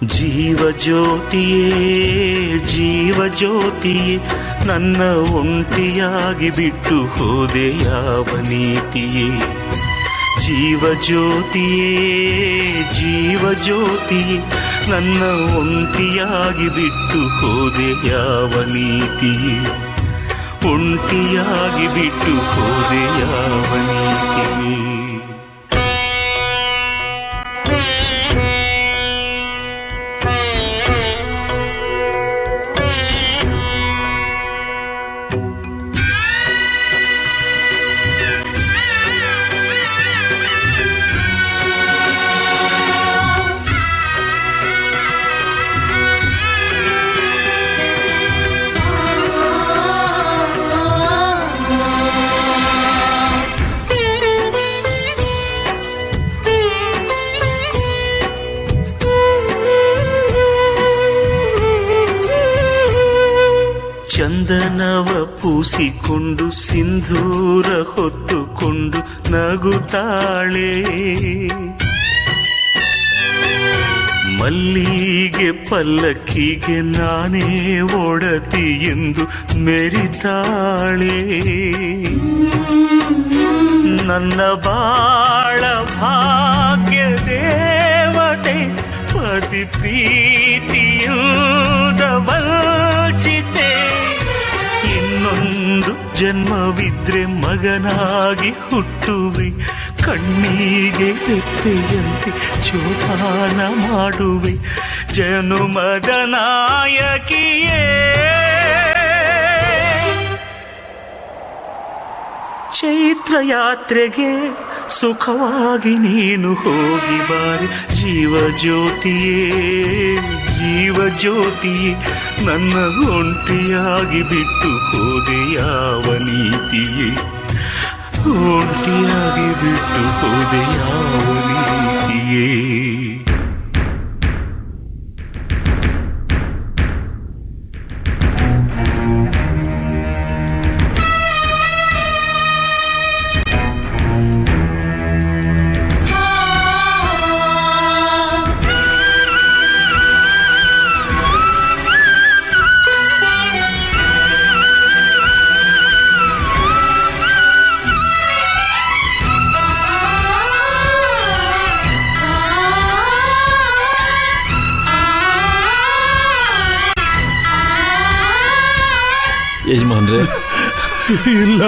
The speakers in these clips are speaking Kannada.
ಜೀವ ಜ್ಯೋತಿಯೇ ಜೀವ ಜ್ಯೋತಿಯೇ ನನ್ನ ಒಂಟಿಯಾಗಿ ಬಿಟ್ಟು ಹೋದೆ ಯಾವ ನೀತಿಯೇ. ಜೀವ ಜ್ಯೋತಿಯೇ ಜೀವ ಜ್ಯೋತಿಯೇ ನನ್ನ ಒಂಟಿಯಾಗಿ ಬಿಟ್ಟು ಹೋದೆ ಯಾವ ನೀತಿಯೇ. ಒಂಟಿಯಾಗಿ ಬಿಟ್ಟು ಹೋದೆ ಯಾವ ನೀತಿಯೇ. ಚಂದನವ ಪೂಸಿಕೊಂಡು ಸಿಂಧೂರ ಹೊತ್ತುಕೊಂಡು ನಗುತ್ತಾಳೆ. ಮಲ್ಲಿಗೆ ಪಲ್ಲಕ್ಕಿಗೆ ನಾನೇ ಒಡತಿ ಎಂದು ಮೆರಿತಾಳೆ. ನನ್ನ ಬಾಳ ಭಾಗ್ಯ ದೇವತೆ ಪತಿ ಪ್ರೀತಿಯಿಂದ ವಂಚಿತೆ. ಇನ್ನೊಂದು ಜನ್ಮವಿದ್ರೆ ಮಗನಾಗಿ ಹುಟ್ಟುವೆ, ಕಣ್ಣಿಗೆ ತೆಪ್ಪೆಯಂತೆ ಜೋಪಾನ ಮಾಡುವೆ. ಜನುಮದ ನಾಯಕಿಯೇ ಚೈತ್ರ ಯಾತ್ರೆಗೆ ಸುಖವಾಗಿ ನೀನು ಹೋಗಿ ಬಾರಿ. ಜೀವ ಜ್ಯೋತಿಯೇ ಜೀವ ಜ್ಯೋತಿಯೇ ನನ್ನ ಒಂಟಿಯಾಗಿ ಬಿಟ್ಟು ಹೋದೆ ಯಾವ ನೀತಿಯೇ. ಒಂಟಿಯಾಗಿ ಬಿಟ್ಟು ಹೋದೆ ಯಾವ ನೀತಿಯೇ. ಯಜಮಾನ್ರೆ, ಇಲ್ಲ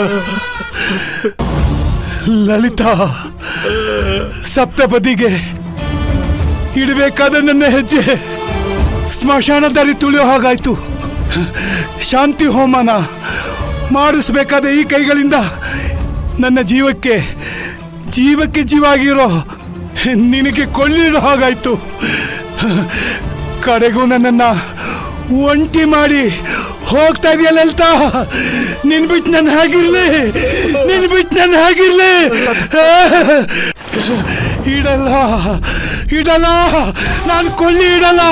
ಲಲಿತಾ, ಸಪ್ತಪದಿಗೆ ಇಡಬೇಕಾದ ನನ್ನ ಹೆಜ್ಜೆ ಸ್ಮಶಾನ ದಾರಿ ತುಳಿಯೋ ಹಾಗಾಯ್ತು. ಶಾಂತಿ ಹೋಮನ ಮಾಡಿಸ್ಬೇಕಾದ ಈ ಕೈಗಳಿಂದ ನನ್ನ ಜೀವಕ್ಕೆ ಜೀವ ಆಗಿರೋ ನಿನಗೆ ಕೊಳ್ಳಿರೋ ಹಾಗಾಯ್ತು. ಕಡೆಗೂ ನನ್ನನ್ನು ಒಂಟಿ ಮಾಡಿ ಹೋಗ್ತಾ ಇದೆಯಾ ಲಲಿತಾ? ನಿನ್ ಬಿಟ್ಟು ನನ್ನ ಹಾಗಿರ್ಲಿ, ನಿನ್ ಬಿಟ್ಟು ನನ್ನ ಹಾಗಿರ್ಲಿ. ಇಡಲ್ಲ ಇಡಲ್ಲ, ನಾನು ಕೊಳ್ಳಿ ಇಡಲ್ಲ.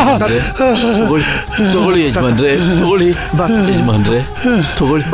ತಗೊಳ್ಳಿ ಯಜಮಾನ್ರೆ, ತಗೊಳ್ಳಿ ಯಜಮಾನ್ರೆ, ತಗೊಳ್ಳಿ.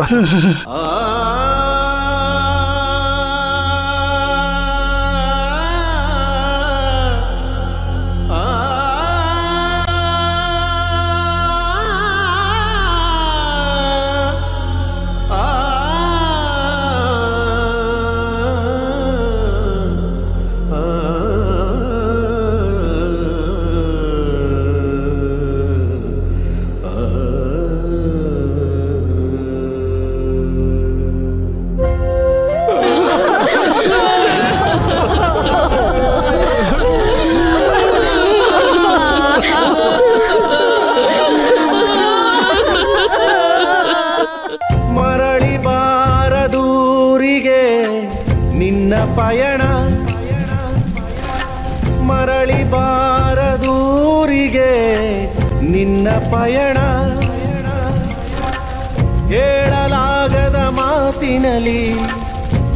ಪಯಣ ಮರಳಿ ಬಾರದೂರಿಗೆ ನಿನ್ನ ಪಯಣ. ಹೇಳಲಾಗದ ಮಾತಿನಲ್ಲಿ,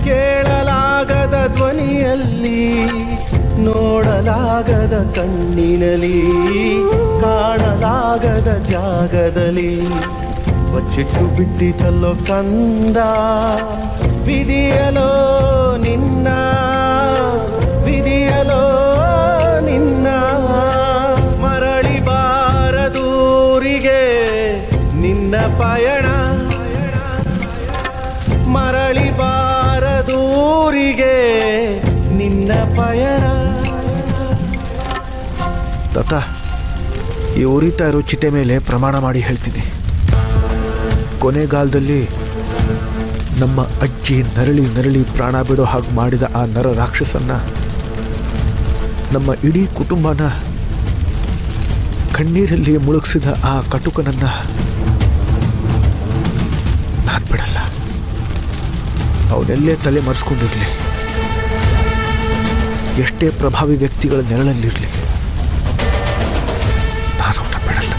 ಕೇಳಲಾಗದ ಧ್ವನಿಯಲ್ಲಿ, ನೋಡಲಾಗದ ಕಣ್ಣಿನಲ್ಲಿ, ಕಾಣಲಾಗದ ಜಾಗದಲ್ಲಿ ಬಚ್ಚಿಟ್ಟು ಬಿಟ್ಟಿತಲ್ಲೋ ಕಂದ. ವಿಧಿಯಲೋ ನಿನ್ನ, ವಿಧಿಯಲೋ ನಿನ್ನ, ಮರಳಿ ಪಯಣ ಮರಳಿ ಬಾರದೂರಿಗೆ ನಿನ್ನ ಪಯಣ. ದತ್ತ, ಈ ಉರಿತಾ ಇರೋ ಚಿತೆ ಮೇಲೆ ಪ್ರಮಾಣ ಮಾಡಿ ಹೇಳ್ತೀನಿ, ಕೊನೆಗಾಲದಲ್ಲಿ ನಮ್ಮ ಅಜ್ಜಿ ನರಳಿ ನರಳಿ ಪ್ರಾಣ ಬಿಡೋ ಹಾಗೆ ಮಾಡಿದ ಆ ನರ ರಾಕ್ಷಸನ್ನ, ನಮ್ಮ ಇಡೀ ಕುಟುಂಬನ ಕಣ್ಣೀರಲ್ಲಿ ಮುಳುಗಿಸಿದ ಆ ಕಟುಕನನ್ನ ನಾನು ಬಿಡಲ್ಲ. ಅವನೆಲ್ಲೇ ತಲೆ ಮರೆಸ್ಕೊಂಡಿರಲಿ, ಎಷ್ಟೇ ಪ್ರಭಾವಿ ವ್ಯಕ್ತಿಗಳ ನೆರಳಲ್ಲಿರಲಿ, ನಾನು ಅವನ ಬಿಡಲ್ಲ.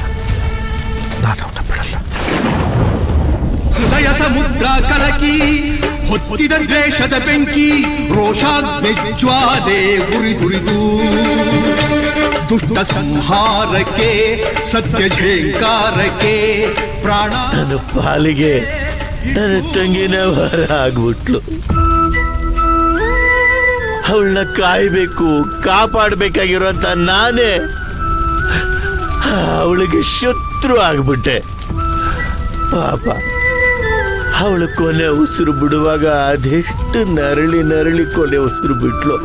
ಹೃದಯ ಸಮುದ್ರ ಕಲಕಿ ಹೊತ್ತಿದ ದ್ವೇಷದ ಬೆಂಕಿ, ರೋಷಾಗ್ನಿ ಜ್ವಾಲೆ ಉರಿದುರಿದು ದುಷ್ಟ ಸಂಹಾರಕ್ಕೆ ಸತ್ಯ ಝೇಂಕಾರಕ್ಕೆ ಪ್ರಾಣ. ನನ್ನ ಪಾಲಿಗೆ ನನ್ನ ತಂಗಿನ ಹೊರ ಆಗ್ಬಿಟ್ಲು. ಅವಳನ್ನ ಕಾಯ್ಬೇಕು, ಕಾಪಾಡಬೇಕಾಗಿರೋಂಥ ನಾನೇ ಅವಳಿಗೆ ಶತ್ರು ಆಗ್ಬಿಟ್ಟೆ. ಪಾಪ, ಅವಳು ಕೊನೆ ಉಸಿರು ಬಿಡುವಾಗ ಅದೆಷ್ಟು ನರಳಿ ನರಳಿ ಕೊನೆ ಉಸಿರು ಬಿಟ್ಲು.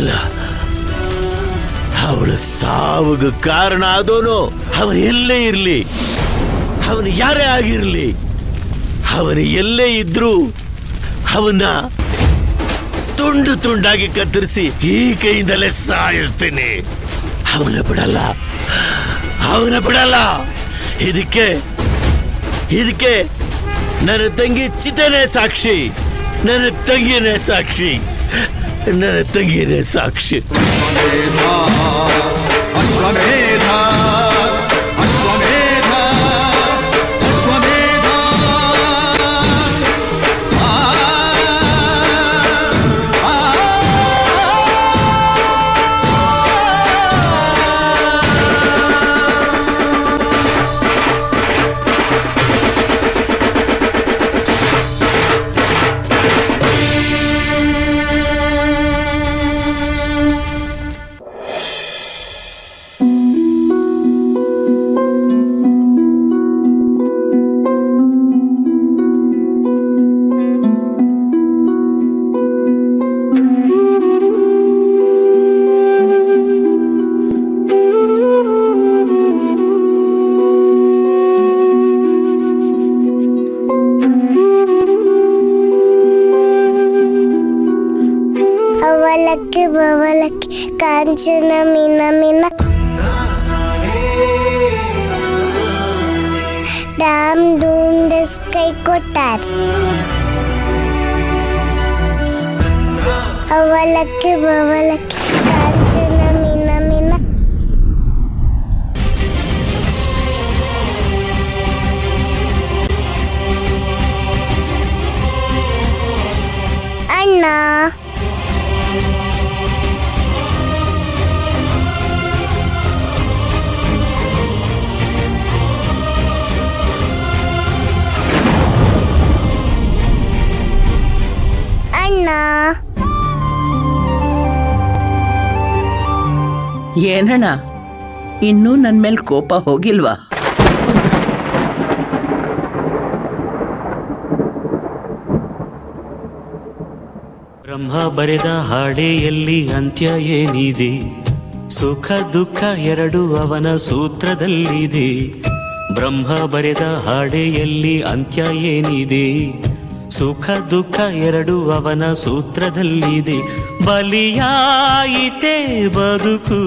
ಇಲ್ಲ, ಅವಳ ಸಾವಿಗೆ ಕಾರಣ ಆದೋನು ಅವನು ಎಲ್ಲೇ ಇರಲಿ, ಅವನು ಯಾರೇ ಆಗಿರಲಿ, ಅವನು ಎಲ್ಲೇ ಇದ್ರೂ ಅವನ್ನ ತುಂಡು ತುಂಡಾಗಿ ಕತ್ತರಿಸಿ ಈ ಕೈಯಿಂದಲೇ ಸಾಯಿಸ್ತೀನಿ. ಅವನ ಬಿಡಲ್ಲ. ಇದಕ್ಕೆ ನನ್ನ ತಂಗಿ ಚಿತೆನೇ ಸಾಕ್ಷಿ, ನನ್ನ ತಂಗಿನೇ ಸಾಕ್ಷಿ. ಅಶ್ವಮೇಧ ಅಶ್ವಮೇಧ ಅಶ್ವಮೇಧ ಅವಲಕ್ಕಿ ಬವಲಕ್ಕಿ ಕಾಂಚನ ಮೀನ ಮೀನ ಡಾಮ್ ಡೂಮ್ ಡಸ್ ಕೈ ಕೊಟ್ಟಾರ. ಅವಲಕ್ಕಿ ಬವಲಕ್ಕಿ ಕಾಂಚನ ಮೀನ ಮೀನ. ಅಣ್ಣ, ಏನಣ್ಣ, ಇನ್ನೂ ನನ್ನ ಮೇಲೆ ಕೋಪ ಹೋಗಿಲ್ವಾ? ಬ್ರಹ್ಮ ಬರೆದ ಹಾಡೆಯಲ್ಲಿ ಅಂತ್ಯ ಏನಿದೆ? ಸುಖ ದುಃಖ ಎರಡು ಅವನ ಸೂತ್ರದಲ್ಲಿದೆ. ಬ್ರಹ್ಮ ಬರೆದ ಹಾಡೆಯಲ್ಲಿ ಅಂತ್ಯ ಏನಿದೆ? ಸುಖ ದುಃಖ ಎರಡು ಅವನ ಸೂತ್ರದಲ್ಲಿದೆ. ಬಲಿಯಾಯಿತೆ ಬದುಕು